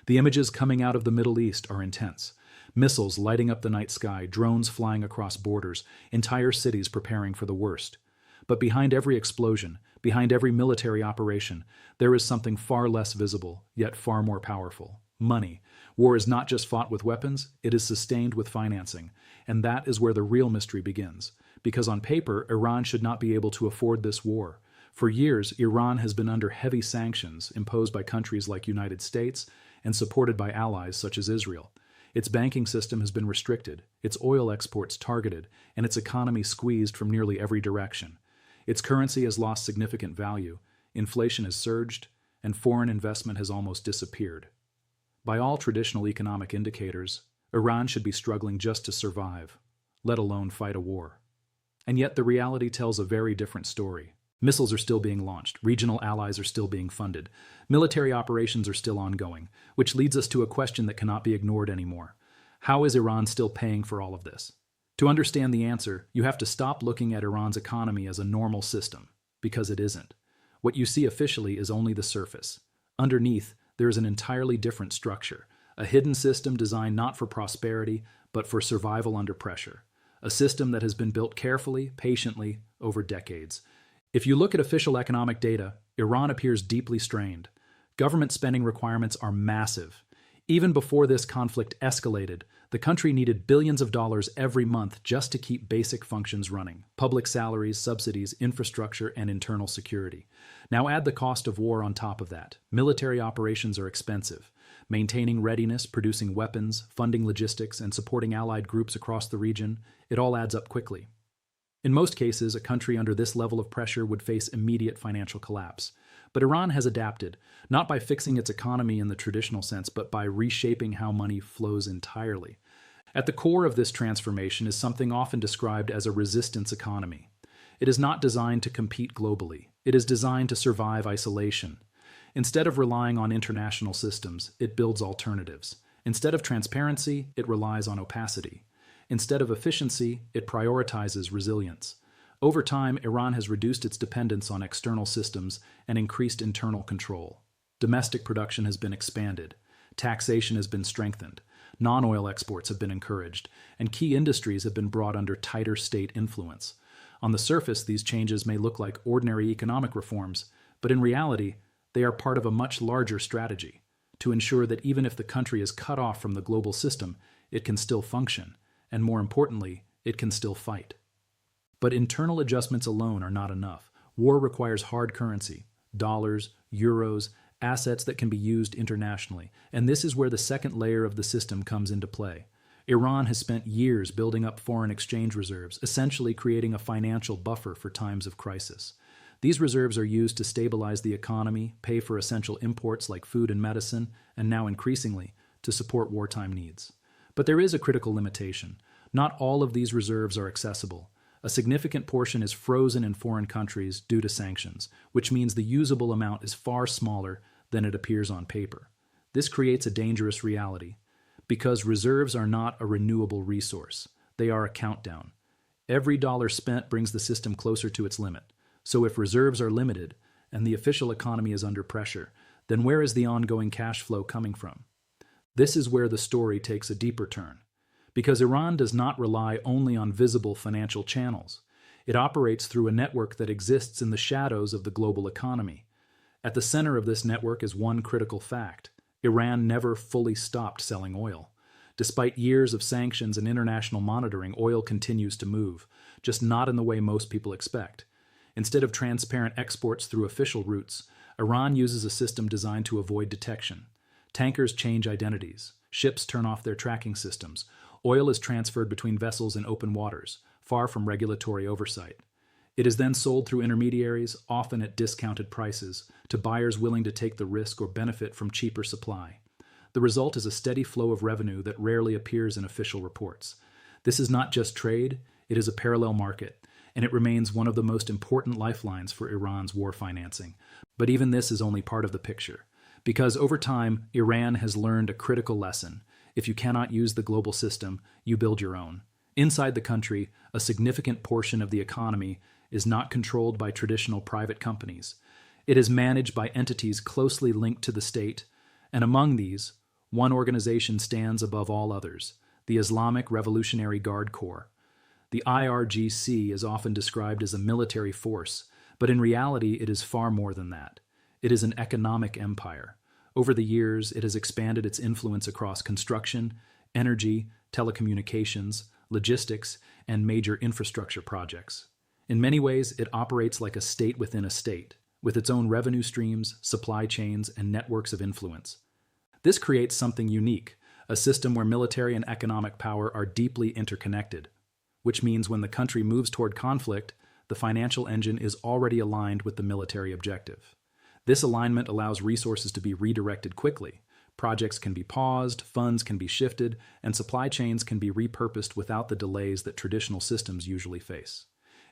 The images coming out of the Middle East are intense. Missiles lighting up the night sky, drones flying across borders, entire cities preparing for the worst. But behind every explosion, behind every military operation, there is something far less visible, yet far more powerful. Money. War is not just fought with weapons, it is sustained with financing. And that is where the real mystery begins. Because on paper, Iran should not be able to afford this war. For years, Iran has been under heavy sanctions imposed by countries like United States and supported by allies such as Israel. Its banking system has been restricted, its oil exports targeted, and its economy squeezed from nearly every direction. Its currency has lost significant value, inflation has surged, and foreign investment has almost disappeared. By all traditional economic indicators, Iran should be struggling just to survive, let alone fight a war. And yet the reality tells a very different story. Missiles are still being launched, regional allies are still being funded, military operations are still ongoing, which leads us to a question that cannot be ignored anymore. How is Iran still paying for all of this? To understand the answer, you have to stop looking at Iran's economy as a normal system, because it isn't. What you see officially is only the surface. Underneath, there is an entirely different structure, a hidden system designed not for prosperity, but for survival under pressure. A system that has been built carefully, patiently, over decades. If you look at official economic data, Iran appears deeply strained. Government spending requirements are massive. Even before this conflict escalated, the country needed billions of dollars every month just to keep basic functions running: public salaries, subsidies, infrastructure, and internal security. Now add the cost of war on top of that. Military operations are expensive. Maintaining readiness, producing weapons, funding logistics, and supporting allied groups across the region, it all adds up quickly. In most cases, a country under this level of pressure would face immediate financial collapse. But Iran has adapted, not by fixing its economy in the traditional sense, but by reshaping how money flows entirely. At the core of this transformation is something often described as a resistance economy. It is not designed to compete globally. It is designed to survive isolation. Instead of relying on international systems, it builds alternatives. Instead of transparency, it relies on opacity. Instead of efficiency, it prioritizes resilience. Over time, Iran has reduced its dependence on external systems and increased internal control. Domestic production has been expanded. Taxation has been strengthened. Non-oil exports have been encouraged, and key industries have been brought under tighter state influence. On the surface, these changes may look like ordinary economic reforms, but in reality, they are part of a much larger strategy to ensure that even if the country is cut off from the global system, it can still function, and more importantly, it can still fight. But internal adjustments alone are not enough. War requires hard currency, dollars, euros, assets that can be used internationally, and this is where the second layer of the system comes into play. Iran has spent years building up foreign exchange reserves, essentially creating a financial buffer for times of crisis. These reserves are used to stabilize the economy, pay for essential imports like food and medicine, and now increasingly, to support wartime needs. But there is a critical limitation. Not all of these reserves are accessible. A significant portion is frozen in foreign countries due to sanctions, which means the usable amount is far smaller than it appears on paper. This creates a dangerous reality, because reserves are not a renewable resource. They are a countdown. Every dollar spent brings the system closer to its limit. So if reserves are limited, and the official economy is under pressure, then where is the ongoing cash flow coming from? This is where the story takes a deeper turn. Because Iran does not rely only on visible financial channels. It operates through a network that exists in the shadows of the global economy. At the center of this network is one critical fact. Iran never fully stopped selling oil. Despite years of sanctions and international monitoring, oil continues to move, just not in the way most people expect. Instead of transparent exports through official routes, Iran uses a system designed to avoid detection. Tankers change identities. Ships turn off their tracking systems. Oil is transferred between vessels in open waters, far from regulatory oversight. It is then sold through intermediaries, often at discounted prices, to buyers willing to take the risk or benefit from cheaper supply. The result is a steady flow of revenue that rarely appears in official reports. This is not just trade, it is a parallel market, and it remains one of the most important lifelines for Iran's war financing. But even this is only part of the picture. Because over time, Iran has learned a critical lesson. If you cannot use the global system, you build your own. Inside the country, a significant portion of the economy is not controlled by traditional private companies. It is managed by entities closely linked to the state, and among these, One organization stands above all others: the Islamic Revolutionary Guard Corps. The IRGC is often described as a military force, but in reality it is far more than that. It is an economic empire. Over the years, it has expanded its influence across construction, energy, telecommunications, logistics, and major infrastructure projects. In many ways, it operates like a state within a state, with its own revenue streams, supply chains, and networks of influence. This creates something unique, a system where military and economic power are deeply interconnected, which means when the country moves toward conflict, the financial engine is already aligned with the military objective. This alignment allows resources to be redirected quickly. Projects can be paused, funds can be shifted, and supply chains can be repurposed without the delays that traditional systems usually face.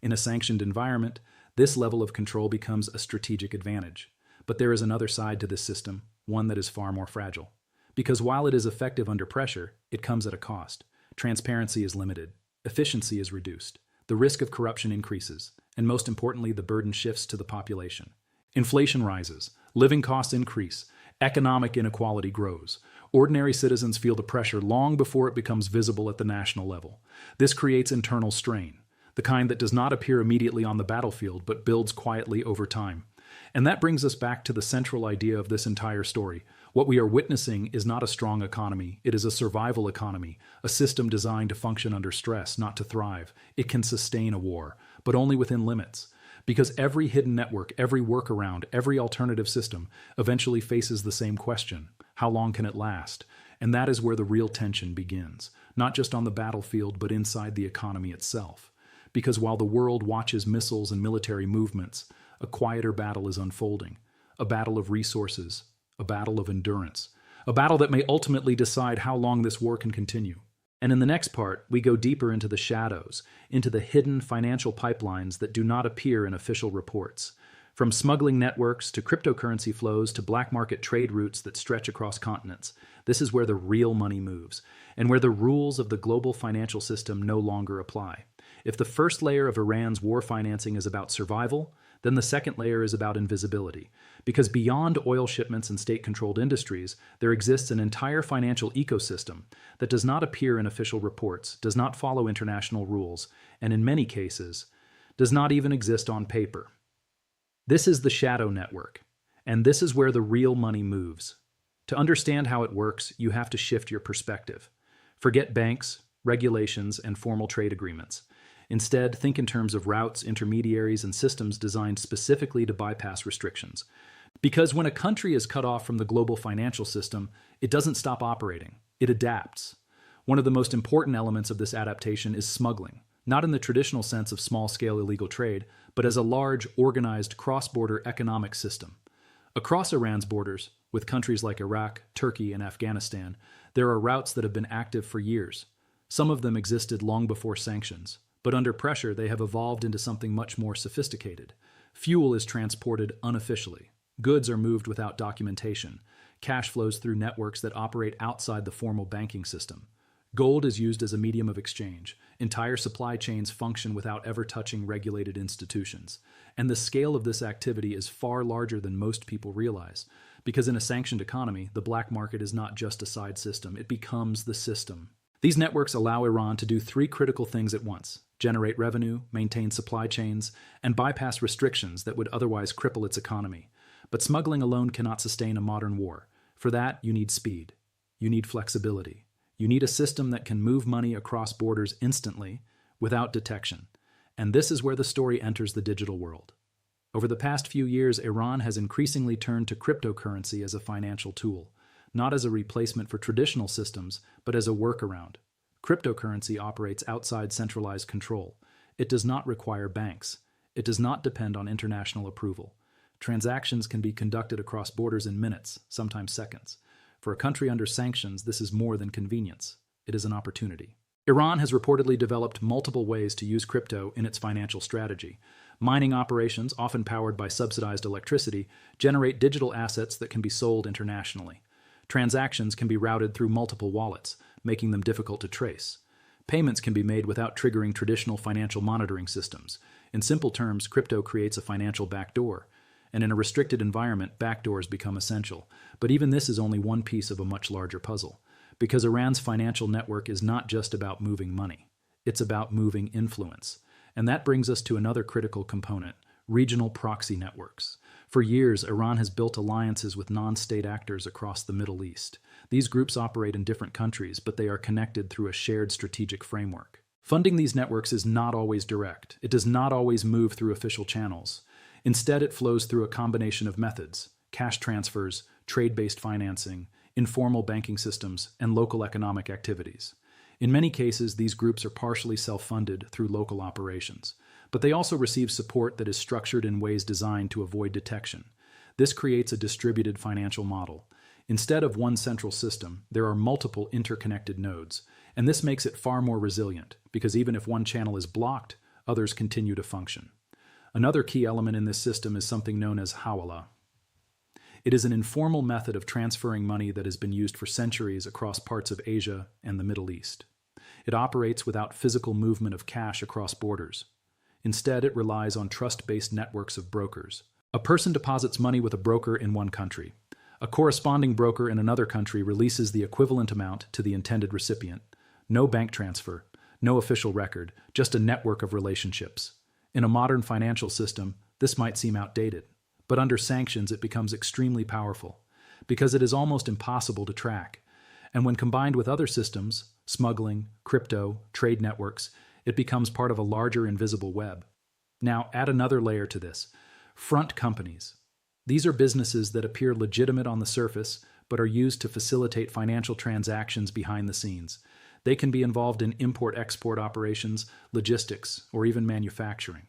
In a sanctioned environment, this level of control becomes a strategic advantage. But there is another side to this system, one that is far more fragile. Because while it is effective under pressure, it comes at a cost. Transparency is limited. Efficiency is reduced. The risk of corruption increases. And most importantly, the burden shifts to the population. Inflation rises. Living costs increase. Economic inequality grows. Ordinary citizens feel the pressure long before it becomes visible at the national level. This creates internal strain, the kind that does not appear immediately on the battlefield but builds quietly over time. And that brings us back to the central idea of this entire story. What we are witnessing is not a strong economy. It is a survival economy, a system designed to function under stress, not to thrive. It can sustain a war, but only within limits. Because every hidden network, every workaround, every alternative system eventually faces the same question: how long can it last? And that is where the real tension begins, not just on the battlefield, but inside the economy itself. Because while the world watches missiles and military movements, a quieter battle is unfolding, a battle of resources, a battle of endurance, a battle that may ultimately decide how long this war can continue. And in the next part, we go deeper into the shadows, into the hidden financial pipelines that do not appear in official reports. From smuggling networks to cryptocurrency flows to black market trade routes that stretch across continents, this is where the real money moves, and where the rules of the global financial system no longer apply. If the first layer of Iran's war financing is about survival, then the second layer is about invisibility. Because beyond oil shipments and state-controlled industries, there exists an entire financial ecosystem that does not appear in official reports, does not follow international rules, and in many cases, does not even exist on paper. This is the shadow network, and this is where the real money moves. To understand how it works, you have to shift your perspective. Forget banks, regulations, and formal trade agreements. Instead, think in terms of routes, intermediaries, and systems designed specifically to bypass restrictions. Because when a country is cut off from the global financial system, it doesn't stop operating. It adapts. One of the most important elements of this adaptation is smuggling, not in the traditional sense of small-scale illegal trade, but as a large, organized, cross-border economic system. Across Iran's borders, with countries like Iraq, Turkey, and Afghanistan, there are routes that have been active for years. Some of them existed long before sanctions. But under pressure, they have evolved into something much more sophisticated. Fuel is transported unofficially. Goods are moved without documentation. Cash flows through networks that operate outside the formal banking system. Gold is used as a medium of exchange. Entire supply chains function without ever touching regulated institutions. And the scale of this activity is far larger than most people realize. Because in a sanctioned economy, the black market is not just a side system, it becomes the system. These networks allow Iran to do three critical things at once: generate revenue, maintain supply chains, and bypass restrictions that would otherwise cripple its economy. But smuggling alone cannot sustain a modern war. For that, you need speed. You need flexibility. You need a system that can move money across borders instantly, without detection. And this is where the story enters the digital world. Over the past few years, Iran has increasingly turned to cryptocurrency as a financial tool, not as a replacement for traditional systems, but as a workaround. Cryptocurrency operates outside centralized control. It does not require banks. It does not depend on international approval. Transactions can be conducted across borders in minutes, sometimes seconds. For a country under sanctions, this is more than convenience. It is an opportunity. Iran has reportedly developed multiple ways to use crypto in its financial strategy. Mining operations, often powered by subsidized electricity, generate digital assets that can be sold internationally. Transactions can be routed through multiple wallets, making them difficult to trace. Payments can be made without triggering traditional financial monitoring systems. In simple terms, crypto creates a financial backdoor. and in a restricted environment, backdoors become essential. But even this is only one piece of a much larger puzzle, because Iran's financial network is not just about moving money. It's about moving influence. And that brings us to another critical component: regional proxy networks. For years, Iran has built alliances with non-state actors across the Middle East. These groups operate in different countries, but they are connected through a shared strategic framework. Funding these networks is not always direct. It does not always move through official channels. Instead, it flows through a combination of methods: cash transfers, trade-based financing, informal banking systems, and local economic activities. In many cases, these groups are partially self-funded through local operations, but they also receive support that is structured in ways designed to avoid detection. This creates a distributed financial model. Instead of one central system, there are multiple interconnected nodes, and this makes it far more resilient, because even if one channel is blocked, others continue to function. Another key element in this system is something known as hawala. It is an informal method of transferring money that has been used for centuries across parts of Asia and the Middle East. It operates without physical movement of cash across borders. Instead, it relies on trust-based networks of brokers. A person deposits money with a broker in one country. A corresponding broker in another country releases the equivalent amount to the intended recipient. No bank transfer, no official record, just a network of relationships. In a modern financial system, this might seem outdated, but under sanctions it becomes extremely powerful, because it is almost impossible to track. And when combined with other systems, smuggling, crypto, trade networks, it becomes part of a larger invisible web. Now, add another layer to this: front companies. These are businesses that appear legitimate on the surface, but are used to facilitate financial transactions behind the scenes. They can be involved in import-export operations, logistics, or even manufacturing.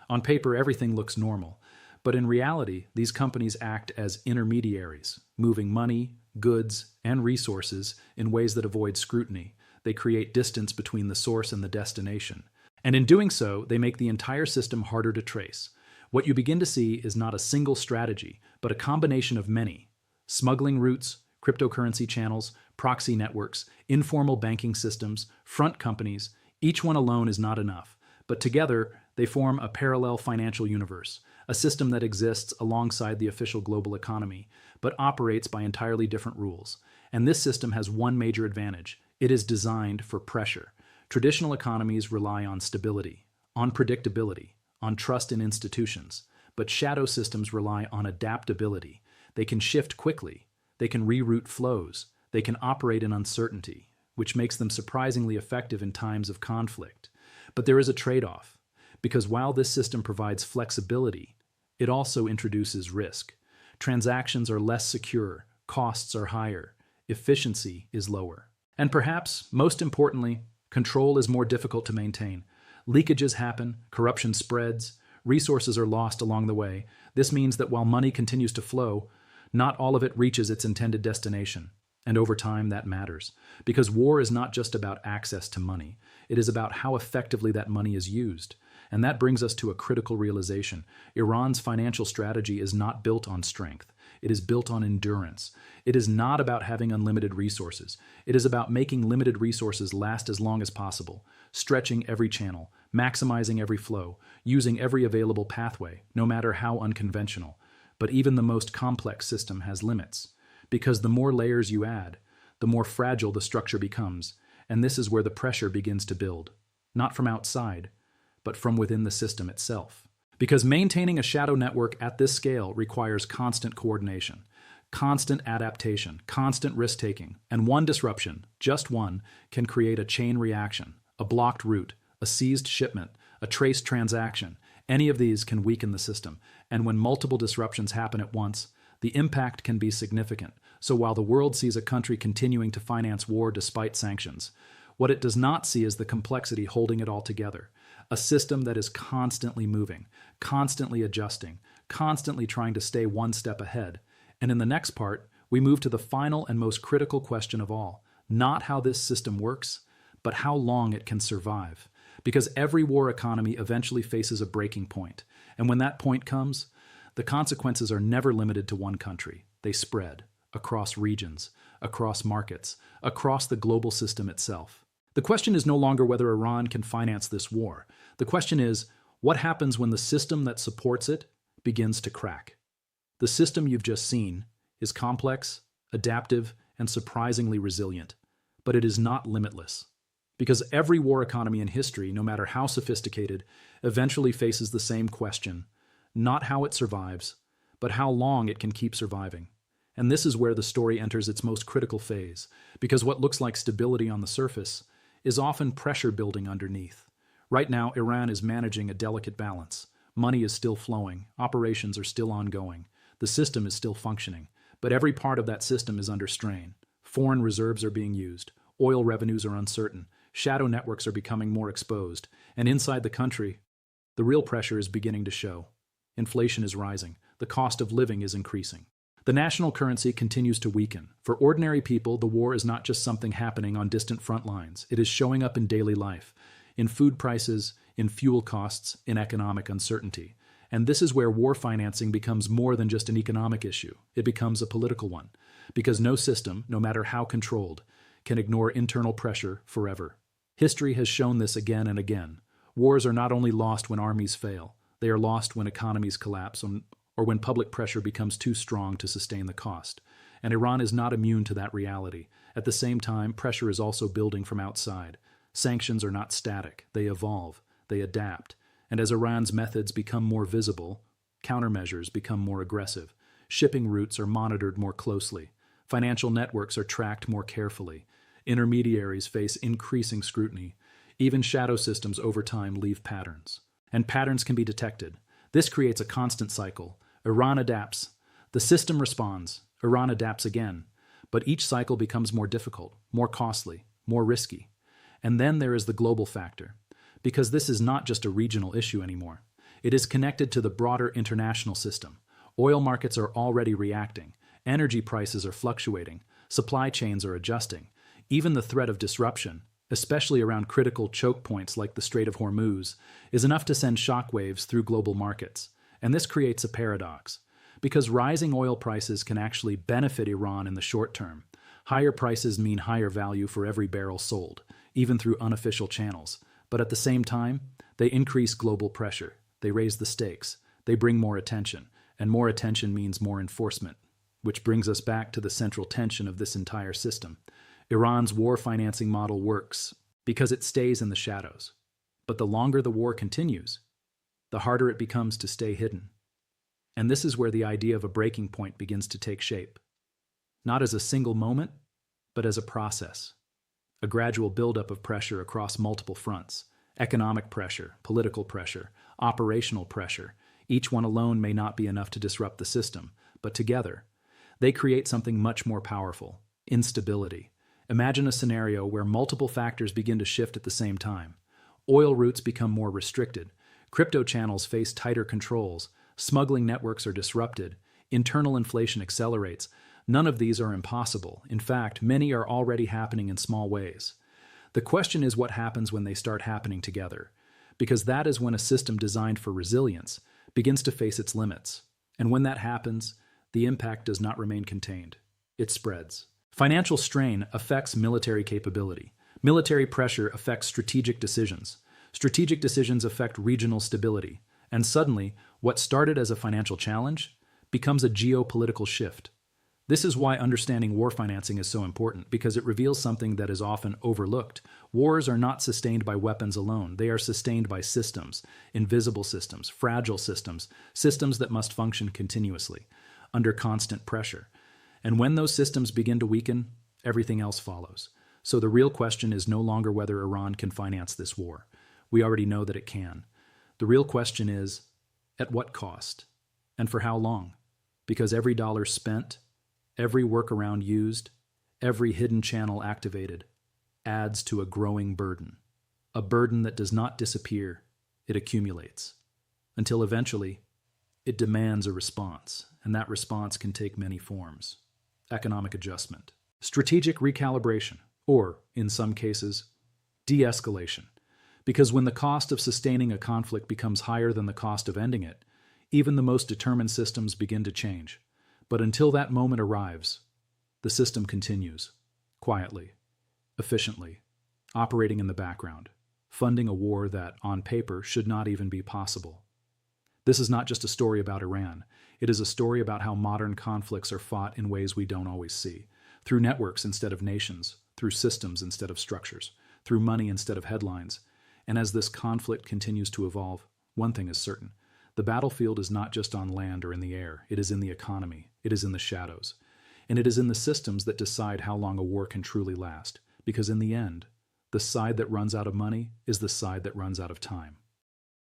On paper, everything looks normal, but in reality, these companies act as intermediaries, moving money, goods, and resources in ways that avoid scrutiny. They create distance between the source and the destination. And in doing so, they make the entire system harder to trace. What you begin to see is not a single strategy, but a combination of many: smuggling routes, cryptocurrency channels, proxy networks, informal banking systems, front companies. Each one alone is not enough, but together they form a parallel financial universe, a system that exists alongside the official global economy, but operates by entirely different rules. And this system has one major advantage: it is designed for pressure. Traditional economies rely on stability, on predictability, on trust in institutions, but shadow systems rely on adaptability. They can shift quickly, they can reroute flows, they can operate in uncertainty, which makes them surprisingly effective in times of conflict. But there is a trade-off, because while this system provides flexibility, it also introduces risk. Transactions are less secure, costs are higher, efficiency is lower. And perhaps, most importantly, control is more difficult to maintain. Leakages happen, corruption spreads, resources are lost along the way. This means that while money continues to flow, not all of it reaches its intended destination. And over time, that matters. Because war is not just about access to money. It is about how effectively that money is used. And that brings us to a critical realization. Iran's financial strategy is not built on strength. It is built on endurance. It is not about having unlimited resources. It is about making limited resources last as long as possible, stretching every channel, maximizing every flow, using every available pathway, no matter how unconventional. But even the most complex system has limits, because the more layers you add, the more fragile the structure becomes, and this is where the pressure begins to build, not from outside, but from within the system itself. Because maintaining a shadow network at this scale requires constant coordination, constant adaptation, constant risk-taking, and one disruption, just one, can create a chain reaction, a blocked route, a seized shipment, a traced transaction. Any of these can weaken the system, and when multiple disruptions happen at once, the impact can be significant. So while the world sees a country continuing to finance war despite sanctions, what it does not see is the complexity holding it all together. A system that is constantly moving, constantly adjusting, constantly trying to stay one step ahead. And in the next part, we move to the final and most critical question of all: not how this system works, but how long it can survive. Because every war economy eventually faces a breaking point. And when that point comes, the consequences are never limited to one country. They spread across regions, across markets, across the global system itself. The question is no longer whether Iran can finance this war. The question is, what happens when the system that supports it begins to crack? The system you've just seen is complex, adaptive, and surprisingly resilient, but it is not limitless. Because every war economy in history, no matter how sophisticated, eventually faces the same question: not how it survives, but how long it can keep surviving. And this is where the story enters its most critical phase, because what looks like stability on the surface is often pressure building underneath. Right now, Iran is managing a delicate balance. Money is still flowing, operations are still ongoing, the system is still functioning, but every part of that system is under strain. Foreign reserves are being used, oil revenues are uncertain, shadow networks are becoming more exposed, and inside the country, the real pressure is beginning to show. Inflation is rising, the cost of living is increasing. The national currency continues to weaken. For ordinary people, the war is not just something happening on distant front lines. It is showing up in daily life, in food prices, in fuel costs, in economic uncertainty. And this is where war financing becomes more than just an economic issue. It becomes a political one, because no system, no matter how controlled, can ignore internal pressure forever. History has shown this again and again. Wars are not only lost when armies fail, they are lost when economies collapse or when public pressure becomes too strong to sustain the cost. And Iran is not immune to that reality. At the same time, pressure is also building from outside. Sanctions are not static, they evolve, they adapt. And as Iran's methods become more visible, countermeasures become more aggressive. Shipping routes are monitored more closely. Financial networks are tracked more carefully. Intermediaries face increasing scrutiny. Even shadow systems over time leave patterns. And patterns can be detected. This creates a constant cycle. Iran adapts. The system responds. Iran adapts again. But each cycle becomes more difficult, more costly, more risky. And then there is the global factor. Because this is not just a regional issue anymore. It is connected to the broader international system. Oil markets are already reacting. Energy prices are fluctuating. Supply chains are adjusting. Even the threat of disruption, especially around critical choke points like the Strait of Hormuz, is enough to send shockwaves through global markets. And this creates a paradox. Because rising oil prices can actually benefit Iran in the short term. Higher prices mean higher value for every barrel sold, even through unofficial channels. But at the same time, they increase global pressure. They raise the stakes. They bring more attention. And more attention means more enforcement. Which brings us back to the central tension of this entire system. Iran's war financing model works because it stays in the shadows. But the longer the war continues, the harder it becomes to stay hidden. And this is where the idea of a breaking point begins to take shape. Not as a single moment, but as a process. A gradual buildup of pressure across multiple fronts. Economic pressure, political pressure, operational pressure. Each one alone may not be enough to disrupt the system, but together, they create something much more powerful: instability. Imagine a scenario where multiple factors begin to shift at the same time. Oil routes become more restricted. Crypto channels face tighter controls. Smuggling networks are disrupted. Internal inflation accelerates. None of these are impossible. In fact, many are already happening in small ways. The question is what happens when they start happening together, because that is when a system designed for resilience begins to face its limits. And when that happens, the impact does not remain contained. It spreads. Financial strain affects military capability. Military pressure affects strategic decisions. Strategic decisions affect regional stability. And suddenly, what started as a financial challenge becomes a geopolitical shift. This is why understanding war financing is so important, because it reveals something that is often overlooked. Wars are not sustained by weapons alone. They are sustained by systems, invisible systems, fragile systems, systems that must function continuously, under constant pressure. And when those systems begin to weaken, everything else follows. So the real question is no longer whether Iran can finance this war. We already know that it can. The real question is, at what cost? And for how long? Because every dollar spent, every workaround used, every hidden channel activated, adds to a growing burden. A burden that does not disappear, it accumulates. Until eventually, it demands a response, and that response can take many forms. Economic adjustment, strategic recalibration, or, in some cases, de-escalation. Because when the cost of sustaining a conflict becomes higher than the cost of ending it, even the most determined systems begin to change. But until that moment arrives, the system continues, quietly, efficiently, operating in the background, funding a war that, on paper, should not even be possible. This is not just a story about Iran. It is a story about how modern conflicts are fought in ways we don't always see, through networks instead of nations, through systems instead of structures, through money instead of headlines. And as this conflict continues to evolve, one thing is certain. The battlefield is not just on land or in the air. It is in the economy. It is in the shadows. And it is in the systems that decide how long a war can truly last. Because in the end, the side that runs out of money is the side that runs out of time.